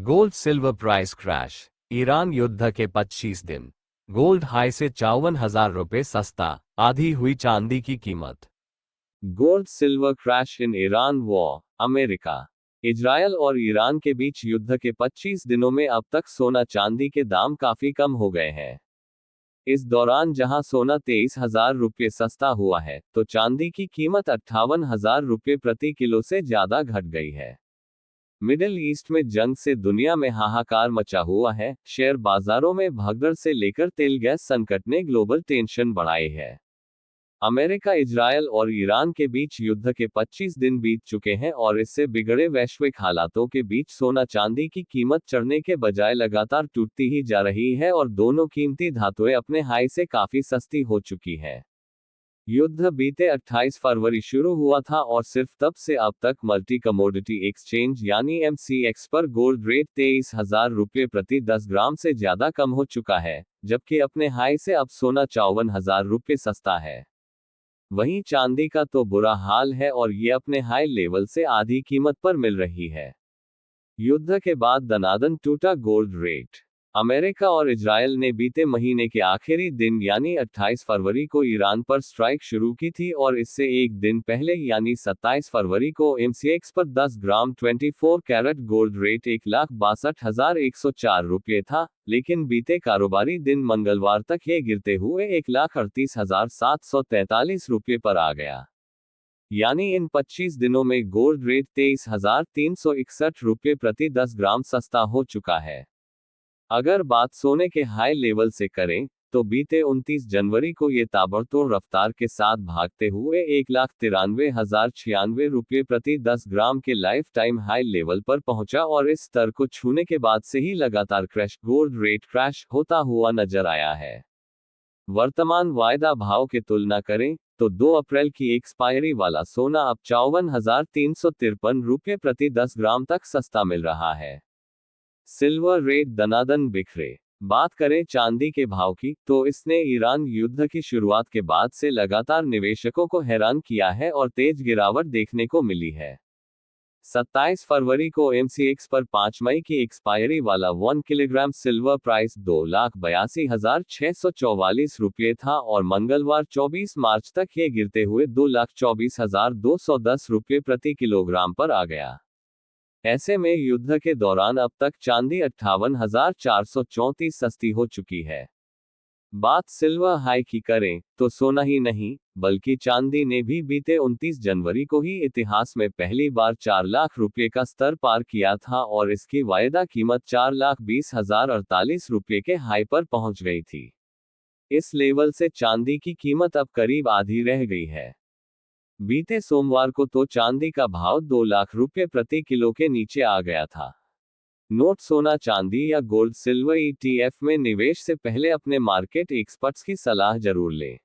Gold silver price crash. Iran युद्ध के 25 दिन, गोल्ड हाई से 54,000 रुपये सस्ता, आधी हुई चांदी की कीमत। Gold silver crash in Iran war. America, Israel और ईरान के बीच युद्ध के 25 दिनों में अब तक सोना चांदी के दाम काफी कम हो गए हैं। इस दौरान जहां सोना 23,000 रुपये सस्ता हुआ है, तो चांदी की कीमत 58,000 रुपये प्रति किलो से ज्यादा घट गई है। मिडिल ईस्ट में जंग से दुनिया में हाहाकार मचा हुआ है। शेयर बाजारों में भगदड़ से लेकर तेल गैस संकट ने ग्लोबल टेंशन बढ़ाई है। अमेरिका, इजरायल और ईरान के बीच युद्ध के 25 दिन बीत चुके हैं और इससे बिगड़े वैश्विक हालातों के बीच सोना चांदी की कीमत चढ़ने के बजाय लगातार टूटती ही जा रही है और दोनों कीमती धातुएं अपने हाई से काफी सस्ती हो चुकी है। युद्ध बीते 28 फरवरी शुरू हुआ था और सिर्फ तब से अब तक मल्टी कमोडिटी एक्सचेंज यानी MCX पर गोल्ड रेट 23,000 रुपये प्रति 10 ग्राम से ज्यादा कम हो चुका है, जबकि अपने हाई से अब सोना 54,000 रुपये सस्ता है। वहीं चांदी का तो बुरा हाल है और ये अपने हाई लेवल से आधी कीमत पर मिल रही है। युद्ध के बाद दनादन टूटा गोल्ड रेट। अमेरिका और इजरायल ने बीते महीने के आखिरी दिन यानी 28 फरवरी को ईरान पर स्ट्राइक शुरू की थी और इससे एक दिन पहले यानी 27 फरवरी को MCX पर 10 ग्राम 24 कैरेट गोल्ड रेट 1,62,104 रुपये था, लेकिन बीते कारोबारी दिन मंगलवार तक ये गिरते हुए 1,38,743 रुपये पर आ गया। यानी इन 25 दिनों में गोल्ड रेट 23,361 रुपये प्रति 10 ग्राम सस्ता हो चुका है। अगर बात सोने के हाई लेवल से करें, तो बीते 29 जनवरी को ये ताबड़तोड़ रफ्तार के साथ भागते हुए 1,93,096 रुपये प्रति 10 ग्राम के लाइफ टाइम हाई लेवल पर पहुंचा और इस स्तर को छूने के बाद से ही लगातार गोल्ड रेट क्रैश होता हुआ नजर आया है। वर्तमान वायदा भाव के तुलना करें, तो 2 अप्रैल की एक्सपायरी वाला सोना अब 54,353 रुपये प्रति 10 ग्राम तक सस्ता मिल रहा है। सिल्वर रेट दनादन बिखरे। बात करें चांदी के भाव की, तो इसने ईरान युद्ध की शुरुआत के बाद से लगातार निवेशकों को हैरान किया है और तेज गिरावट देखने को मिली है। 27 फरवरी को MCX पर 5 मई की एक्सपायरी वाला 1 किलोग्राम सिल्वर प्राइस 2,82,644 रुपये था और मंगलवार 24 मार्च तक ये गिरते हुए 2,24,210 रुपये प्रति किलोग्राम पर आ गया। ऐसे में युद्ध के दौरान अब तक चांदी 58,434 सस्ती हो चुकी है। बात सिल्वर हाई की करें, तो सोना ही नहीं, बल्कि चांदी ने भी बीते 29 जनवरी को ही इतिहास में पहली बार 4 लाख रुपये का स्तर पार किया था और इसकी वायदा कीमत 4,20,048 रुपये के हाई पर पहुंच गई थी। इस लेवल से चांदी की कीमत अब करीब आधी रह गई है। बीते सोमवार को तो चांदी का भाव 2 लाख रुपये प्रति किलो के नीचे आ गया था। नोट सोना चांदी या गोल्ड सिल्वर ETF में निवेश से पहले अपने मार्केट एक्सपर्ट्स की सलाह जरूर लें।